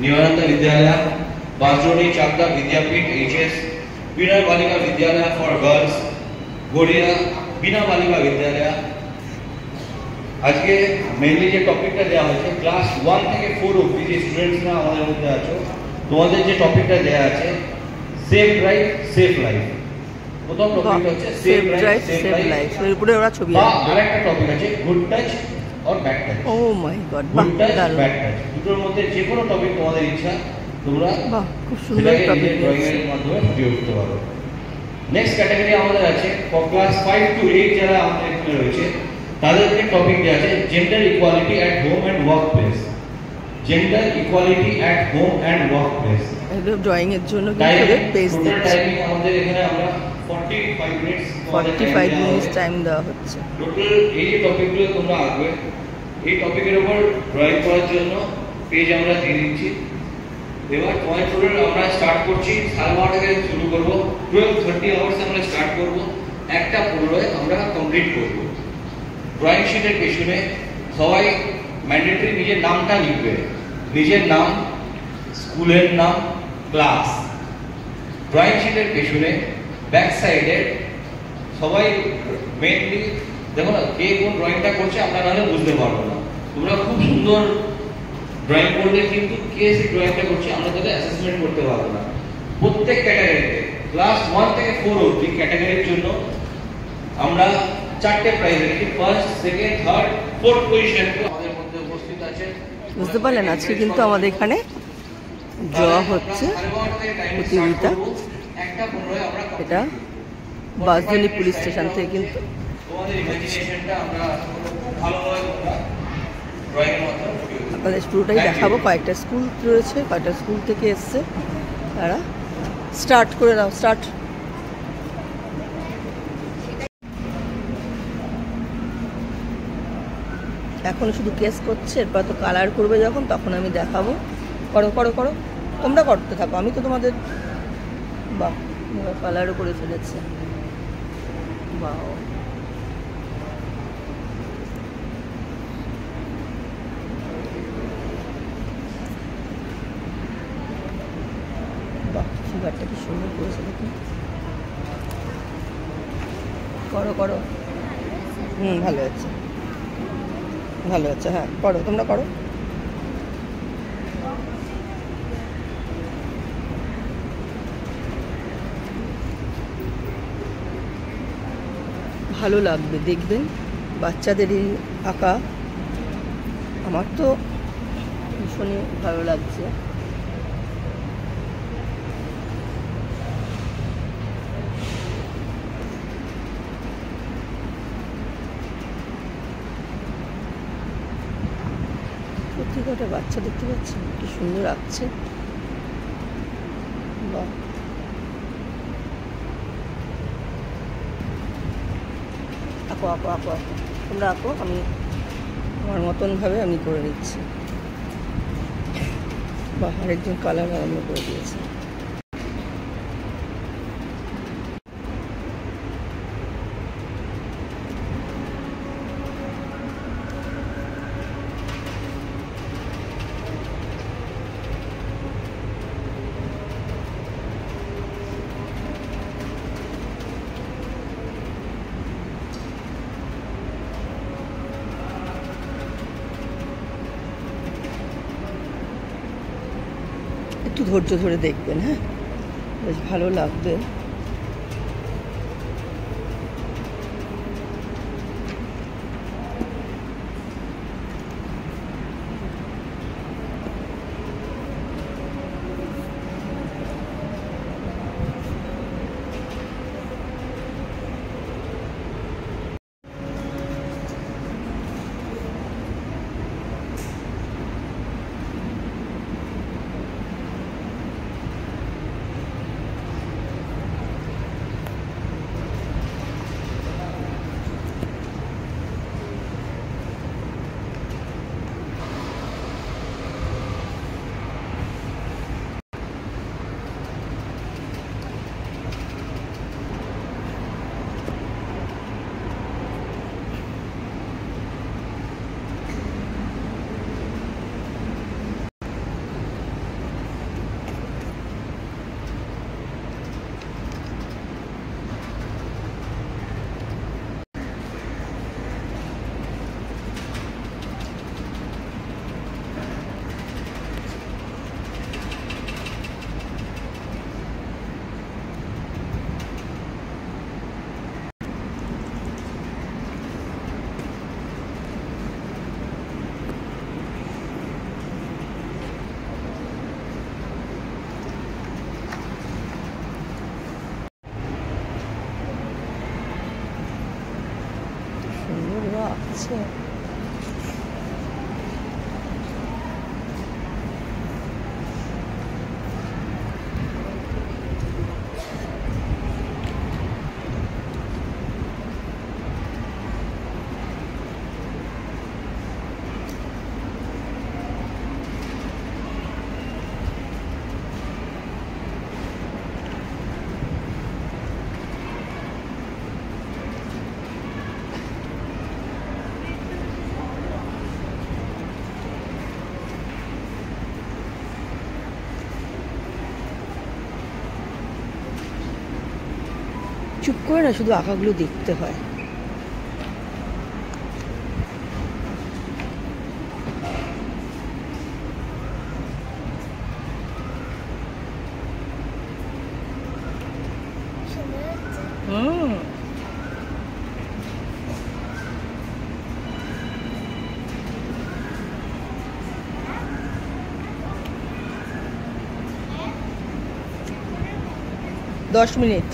निवानंद विद्यालय, बाजरोडी चाकदा विद्यापीठ HS, Bina Balika Vidyalaya for girls, गड़िया बीना बालिका विद्यालय। आज के मेनली जो टपिकটা দেয়া হয়েছে ক্লাস 1 থেকে 4 অবধি যে স্টুডেন্টসরা আমাদের মধ্যে আছো তোমাদের যে টপিকটা দেয়া আছে সেফ ড্রাইভ সেফ লাইফ। প্রথম টপিক হচ্ছে সেফ ড্রাইভ সেফ লাইফ, এর উপরে ওরা ছবি আঁকবে। আরেকটা টপিক আছে গুড টাচ और bad touch. Oh my god, good touch bad touch দুটোর মধ্যে যে কোনো টপিক তোমাদের ইচ্ছা তোমরা খুব সুন্দর টপিক ড্রয়িং এর মাধ্যমে ফুটিয়ে উঠতে পারো। নেক্সট ক্যাটাগরি আমাদের আছে ফর ক্লাস 5 টু 8 যারা আমাদের এখানে রয়েছে তাদেরকে টপিক দেয়া আছে gender equality at home and work place. Gender equality at home and work place এটা ড্রয়িং এর জন্য কিন্তু পেজ দিচ্ছি। টাইমিং আমাদের এখানে আমরা 45 মিনিটস টাইম দেওয়া হচ্ছে। টোটাল এই যে টপিকগুলো তোমরা আঁকবে এই টপিকের উপর ড্রয়িং করার জন্য পেজ আমরা দিয়ে দিচ্ছি। এবার পয়েন্ট ফোরের আমরা স্টার্ট করছি 12:30 থেকে শুরু করব, 12:30 আওয়ার্স আমরা স্টার্ট করব, 1:15 আমরা কমপ্লিট করব। ড্রয়িং শিটের পেছনে সবাই ম্যান্ডেটরি নিজের নামটা লিখবে, নিজের নাম, স্কুলের নাম, ক্লাস। ড্রয়িং শিটের পেছনে ব্যাক সাইডে সবাই মেইনলি দেখো না কে কোন ড্রয়িংটা করছে আমরা নাহলে বুঝতে পারবো না। তোমরা খুব সুন্দর ড্রয়িং করলে কিন্তু কে সেই ড্রয়িংটা করছে আমরা তাহলে অ্যাসেসমেন্ট করতে পারবো না। প্রত্যেক ক্যাটাগরিতে ক্লাস 1 থেকে 4 অবধি ক্যাটাগরির জন্য আমরা 4টে প্রাইজ রেখেছি, first, second, third, fourth position আমাদের মধ্যে উপস্থিত আছে। বুঝতে পারলেন আজকে কিন্তু আমাদের এখানে ড্র হচ্ছে প্রতিযোগিতা। এটা বাসজনী পুলিশ স্টেশন থেকে কিন্তু আপনাদের পুরোটাই দেখাবো। কয়েকটা স্কুল রয়েছে, কয়েকটা স্কুল থেকে এসছে তারা। স্টার্ট করে দাও, স্টার্ট। এখন শুধু কেস করছে, এরপর তো কালার করবে যখন তখন আমি দেখাবো। করো করো করো, তোমরা করতে থাকো, আমি তো তোমাদের। বাহ, কালারও করে ফেলেছে। বাহ, বাহ, ফিগারটা কি সুন্দর করেছে দেখুন। করো করো, ভালো হচ্ছে, ভালো হচ্ছে। হ্যাঁ করো, তোমরা করো। ভালো লাগবে দেখবেন বাচ্চাদের এই আঁকা। আমার তো ভীষণই ভালো লাগছে। প্রত্যেকটা বাচ্চা দেখতে পাচ্ছেন কি সুন্দর আঁকছে। বাহ, আঁকো আঁকো আঁকো আঁকো, তোমরা আঁকো, আমি আমার মতনভাবে আমি করে নিচ্ছি। বা আরেকজন কালার আরম্ভ করে দিয়েছে। একটু ধৈর্য ধরে দেখবেন, হ্যাঁ, বেশ ভালো লাগবে। লাগছে। চুপ করে না শুধু আঁকাগুলো দেখতে হয়। হুম, 10 মিনিট।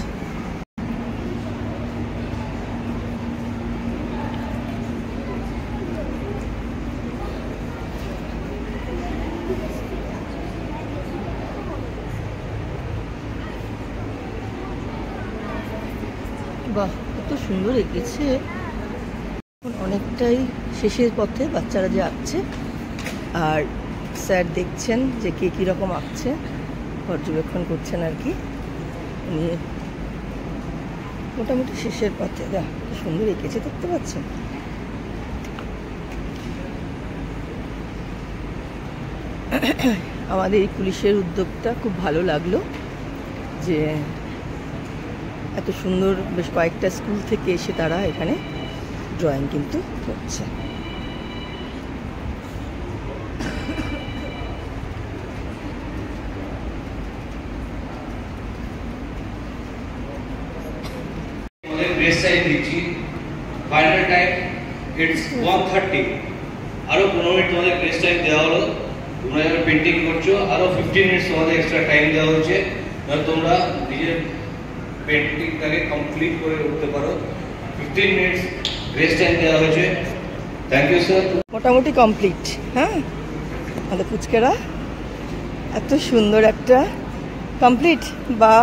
বাহ, কত সুন্দর এঁকেছে। অনেকটাই শেষের পথে বাচ্চারা যে আঁকছে, আর স্যার দেখছেন যে কে কীরকম আঁকছে, পর্যবেক্ষণ করছেন আর কি। উনি মোটামুটি শেষের পথে। সুন্দর এঁকেছে, দেখতে পাচ্ছেন। আমাদের এই পুলিশের উদ্যোগটা খুব ভালো লাগলো, যে এত সুন্দর বেশ কয়েকটা স্কুল থেকে এসে তারা এখানে ড্রয়িং কিন্তু করছে। গ্রেস টাইম দিচ্ছি, ফাইনাল টাইম ইটস 1:30। আরো 15 মিনিট তোমাদের গ্রেস টাইম দেওয়া হলো। তোমরা যখন পেন্টিং করছো আরো 15 মিনিট তোমাদের এক্সট্রা টাইম দেওয়া হচ্ছে, তোমরা নিজের পেন্টিংটাকে কমপ্লিট করে উঠতে পারো। 15 মিনিট গ্রেস টাইম দেওয়া হয়েছে। Thank you sir. মোটামুটি কমপ্লিট। হ্যাঁ, আমাদের পুচকেরা এত সুন্দর একটা কমপ্লিট। বা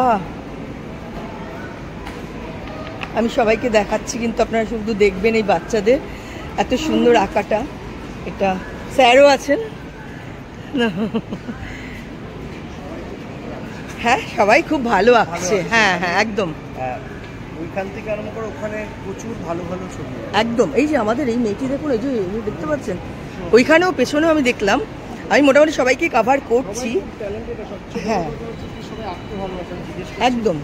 আমি সবাইকে দেখাচ্ছি, কিন্তু আপনারা শুধু দেখবেন এই বাচ্চাদের এত সুন্দর আঁকাটা। এটা স্যারও আছেন। হ্যাঁ, সবাই খুব ভালো আঁকছে। হ্যাঁ হ্যাঁ, একদম। ওইখান থেকে আরম্ভ করে ওখানে প্রচুর ভালো ভালো ছবি। একদম। এই যে আমাদের এই মেয়েটি দেখুন, এই যে দেখতে পাচ্ছেন, ওইখানেও পেছনেও আমি দেখলাম। আমি মোটামুটি সবাইকে কাভার করছি। হ্যাঁ, একদম।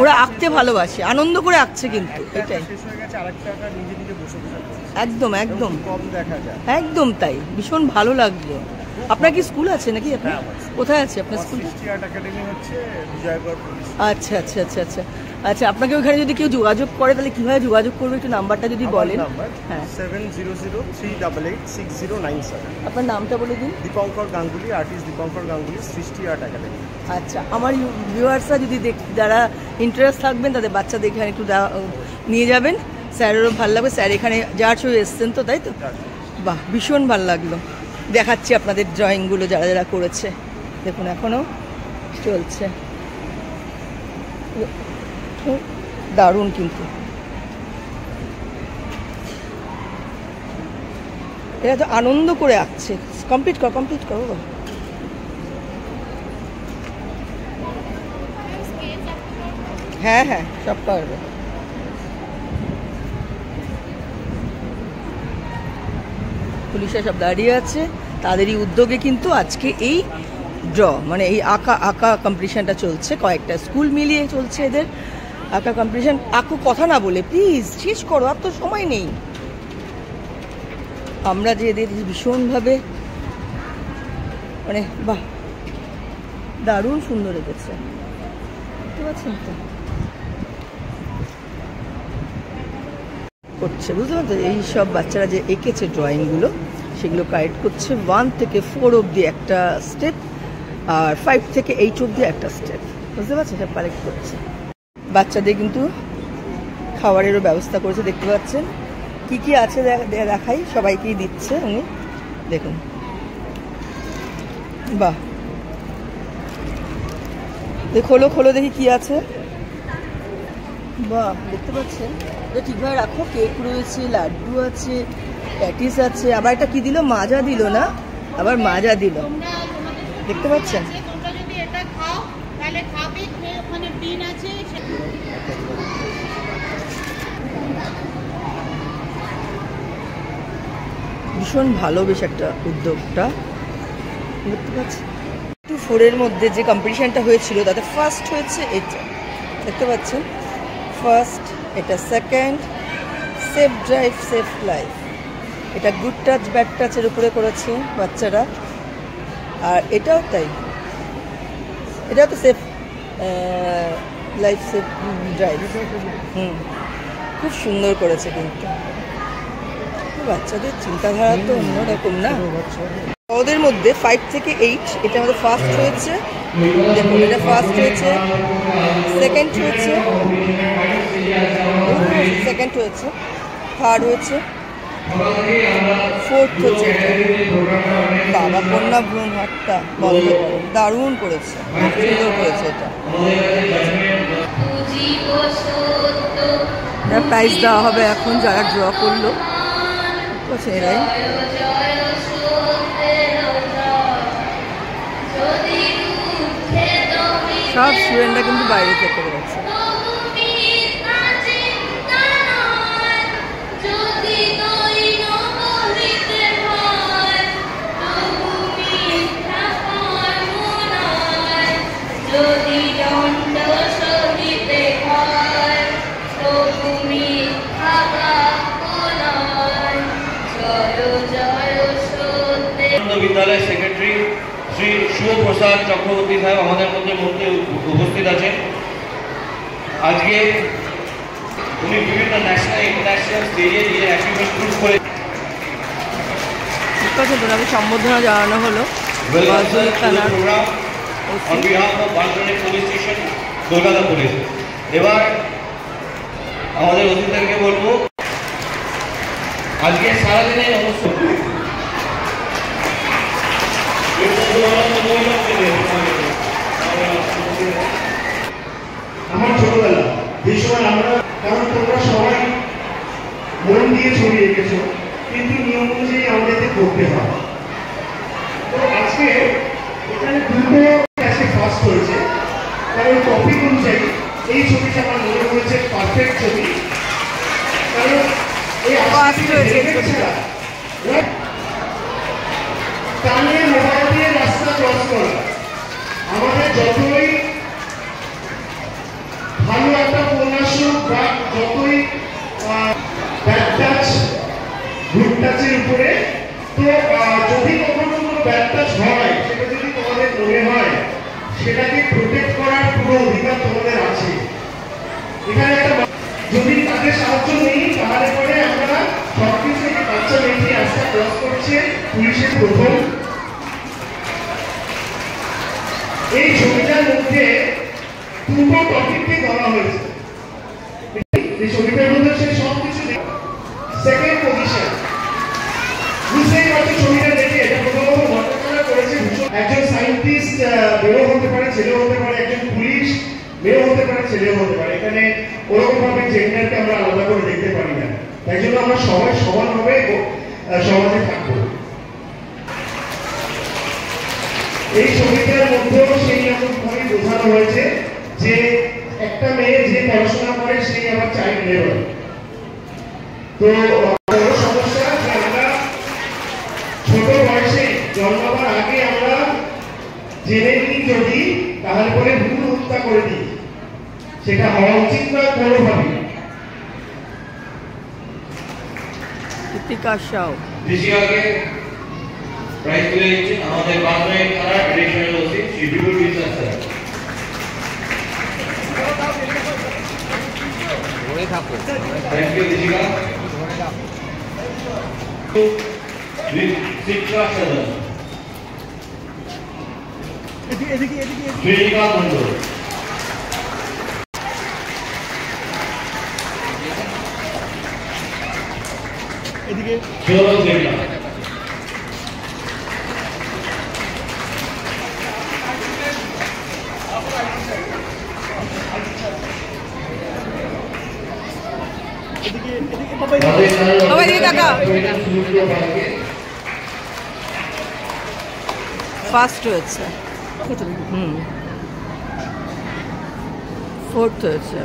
ওরা আঁকতে ভালোবাসে, আনন্দ করে আঁকছে, কিন্তু এটাই একদম একদম একদম তাই। ভীষণ ভালো লাগলো। আপনার কি স্কুল আছে নাকি? আপনার কোথায় আছে আপনার স্কুল? আচ্ছা আচ্ছা আচ্ছা আচ্ছা আচ্ছা। আপনাকে ওখানে যদি কেউ যোগাযোগ করে তাহলে কিভাবে যোগাযোগ করবে, একটু নাম্বারটা যদি বলেন। হ্যাঁ, 7003886097। আপনার নামটা বলে দিন। দীপঙ্কর গাঙ্গুলি, আর্টিস্ট দীপঙ্কর গাঙ্গুলি, সৃষ্টি আর্ট একাডেমি। আচ্ছা, আমার ভিউয়ার্সরা যদি যারা ইন্টারেস্ট থাকবেন তাদের বাচ্চাদের এখানে একটু নিয়ে যাবেন, স্যারেরও ভালো লাগবে। স্যার এখানে যার ছবি এসছেন তো, তাই তো? বাহ, ভীষণ ভালো লাগলো। দেখাচ্ছি আপনাদের ড্রয়িংগুলো যারা যারা করেছে। দেখুন এখনও চলছে, দারুণ। কিন্তু এরা তো আনন্দ করে আঁকছে। কমপ্লিট কর, কমপ্লিট করো। হ্যাঁ হ্যাঁ, সব পারবে। পুলিশরা সব দাঁড়িয়ে আছে, তাদেরই উদ্যোগে কিন্তু আজকে এই ড্র, মানে এই আঁকা কম্পিটিশনটা চলছে। কয়েকটা স্কুল মিলিয়ে চলছে এদের আঁকা কম্পিটিশন। আঁকো, কথা না বলে প্লিজ শেষ করো, আর তো সময় নেই। আমরা যে এদের ভীষণভাবে, মানে বাহ, দারুণ সুন্দর এঁকেছে, বুঝতে পারছেন তো? করছে, বুঝতে পারছেন? এই সব বাচ্চারা যে এঁকেছে ড্রয়িংগুলো, সেগুলো কালেক্ট করছে। 1 থেকে 4 অবধি একটা স্টেপ, আর 5 থেকে 8 অবধি একটা স্টেপ, বুঝতে পারছেন? সব কালেক্ট করছে। বাচ্চাদের কিন্তু খাবারেরও ব্যবস্থা করেছে, দেখতে পাচ্ছেন। কি কি আছে দেখাই, সবাইকেই দিচ্ছে উনি, দেখুন। বাহ, খোলো খোলো দেখি কি আছে। বাহ, দেখতে পাচ্ছেন, এটা ঠিকভাবে রাখো। কেক রয়েছে, লাড্ডু আছে, প্যাটিস আছে, আবার একটা কি দিল, মাজা দিল না, আবার মাজা দিল, দেখতে পাচ্ছেন। ভীষণ ভালো, বেশ একটা উদ্যোগটা, দেখতে পাচ্ছেন। 4-এর মধ্যে যে কম্পিটিশনটা হয়েছিল তাতে ফার্স্ট হয়েছে এটা, দেখতে পাচ্ছেন, ফার্স্ট এটা, second safe drive safe life, এটা গুড টাচ ব্যাড টাচের উপরে করেছে বাচ্চারা। আর এটাও তাই, এটাও তো সেফ লাইফ সেফ ড্রাইভ। খুব সুন্দর করেছে, কিন্তু বাচ্চাদের চিন্তাধারা তো অন্যরকম না। ওদের মধ্যে 5 থেকে 8 এটা আমাদের ফার্স্ট হয়েছে, দেখুন এটা ফার্স্ট হয়েছে, সেকেন্ড হয়েছে, সেকেন্ড হয়েছে, থার্ড হয়েছে, ফোর্থ হচ্ছে। বাবা, কন্যা ভ্রূণ হত্যা বন্ধ করো, দারুণ করেছে, খুব সুন্দর করেছে এটা। প্রাইজ দেওয়া হবে এখন যারা ড্র করলো, এরাই। সব স্টুডেন্টরা কিন্তু বাইরে থেকে রয়েছে। বিদ্যালয়ের সেক্রেটারি শ্রী শিবপ্রসাদ চক্রবর্তী সাহেব আমাদের মধ্যে উপস্থিত আছেন। আজকে উনি বিভিন্ন ন্যাশনাল ইন্টারন্যাশনাল স্টেজে নিজের অ্যাচিভমেন্ট প্রুভ করে ওনাকে সম্বোধনা জানানো হলো। কলকাতা পুলিশ। এবার আমাদের অতিথিদেরকে বলবো, আজকে সারাদিনে অনুষ্ঠান আমার ছোটবেলা যে সময় আমরা, কারণ তোমরা সবাই মন দিয়ে ছবি এঁকেছো, কিন্তু নিয়ম অনুযায়ী আমাদেরকে করতে হয়। তো আজকে এখানে দুটো ক্লাসে ফার্স্ট হয়েছে, কারণ টপিক অনুযায়ী এই ছবিটা আমার মনে হয়েছে পারফেক্ট ছবি। কারণ এই কানে মোবাইল দিয়ে রাস্তা ক্রস করা, আমাদের যতই ভালো একটা উপন্যাস বা যতই ব্যাড টাচ গুড টাচের উপরে, তো যদি কখনো কোনো ব্যাড টাচ হয়, সেটা যদি তোমাদের মনে হয়, সেটাকে প্রোটেক্ট করার পুরো অধিকার তোমাদের আছে। এখানে একটা যদি তাদের সাহায্য নেই, তাহলে পরে আমরা সবকিছু থেকে বাচ্চা মেয়েটি রাস্তা ক্রস করছে, পুলিশের প্রথম। এই ছবিটার মধ্যে দুটো টপিককে ধরা হয়েছে। এই ছবিটার মধ্যে সে সবকিছু সেকেন্ড পজিশন, বুঝতেই পারছি ছবিটা দেখে। এটা প্রথমত ঘটনা করেছে একজন সায়েন্টিস্ট, মেয়েও হতে পারে ছেলেও হতে পারে, একজন পুলিশ মেয়েও হতে পারে ছেলেও হতে পারে। এখানে ওরকম ভাবে জেন্ডারকে আমরা আলাদা করে দেখতে পারি না, তাই জন্য আমরা সবাই সমানভাবে সমাজে থাকবো। এই ছবিটার মধ্যেও সেই রকম ভাবে বোঝানো হয়েছে যে একটা মেয়ে যে পড়াশোনা করে সেই আবার চাইল্ড লেবার। তো বড় সমস্যা যে আমরা ছোট বয়সে জন্মাবার আগে আমরা জেনে নিই যদি, তাহলে পরে ভ্রূণ হত্যা করে দিই, সেটা হওয়া উচিত না কোনোভাবে। প্রাইজ তুলে দিচ্ছেন আমাদের বাংলায় থানা এডিশনাল ওসি শ্রী বিপুল বিশ্বাস স্যার। ধরে থাকো, থ্যাংক ইউ দিশিকা। শিক্ষা সদন শ্রীকা মন্ডল। এদিকে সৌরভ দেবনা। বাবা বাবা এদিকে তাকাও। ফার্স্ট হয়েছে, ফোর্থ হয়েছে।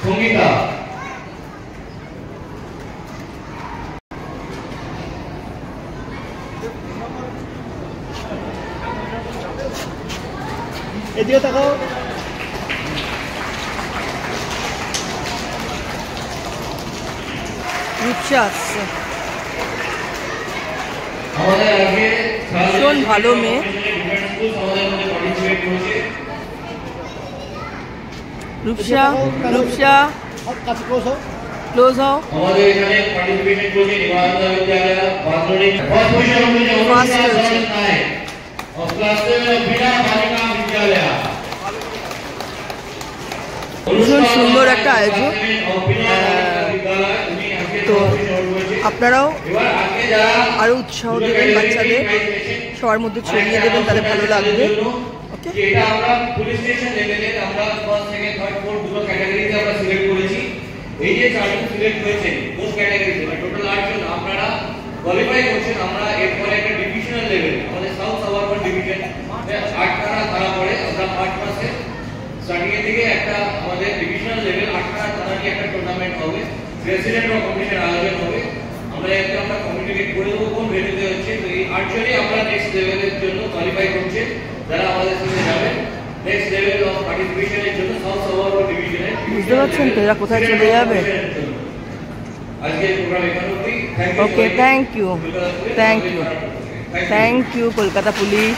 সঙ্গীতা এদিকে তাকাও। রূপসা আসছে, আমাদের আগে ভীষণ ভালো মেয়ে। রূপসা, রূপসা কাছে বসো। ক্লোজ হও। আমাদের এখানে পার্টিসিপেশন করছে নিবারণ বিদ্যালয় বাদরী ফার্স্ট পজিশন হয়েছে ফার্স্ট হয়েছে। और क्लास में बिना बालिका विद्यालय ভীষণ সুন্দর একটা আয়োজন। তো আপনারাও আরো উৎসাহ দেবেন, বাচ্চাদের সবার মধ্যে ছড়িয়ে দেবেন, তাদের ভালো লাগবে। ওকে, এটা আমরা পুলিশ স্টেশন লেভেলে আমরা ফার্স্ট সেকেন্ড থার্ড ফোর্থ দুটো ক্যাটাগরিতে আমরা সিলেক্ট করেছি। এই যে চারজন সিলেক্ট হয়েছে কোন ক্যাটাগরিতে, টোটাল 8 জন আপনারা কোয়ালিফাই করছেন। আমরা এরপরে একটা ডিভিশনাল লেভেল, আমাদের সাউথ সাবারবান ডিভিশন 8খানা থানা পড়ে, আমরা মার্চ মাসে স্টার্টিং এর দিকে একটা আমাদের ডিভিশনাল লেভেল 8খানা থানা নিয়ে একটা টুর্নামেন্ট হবে, প্রেসিডেন্ট অফ কম্পিটিশন আয়োজন হবে। আমরা একটা কমিউনিকেট করে দেবো কোন ভেন্যুতে হচ্ছে। তো এই 8 জনই আমরা নেক্সট লেভেলের জন্য কোয়ালিফাই করছে, যারা আমাদের সাথে যাবে নেক্সট লেভেল অফ পার্টিসিপেশনের জন্য সাউথ সাবারবান ডিভিশনে। বুঝতে পারছেন তো এরা কোথায় চলে যাবে। আজকে প্রোগ্রাম এখানে অবধি। Okay, thank you, thank you, thank you Kolkata police.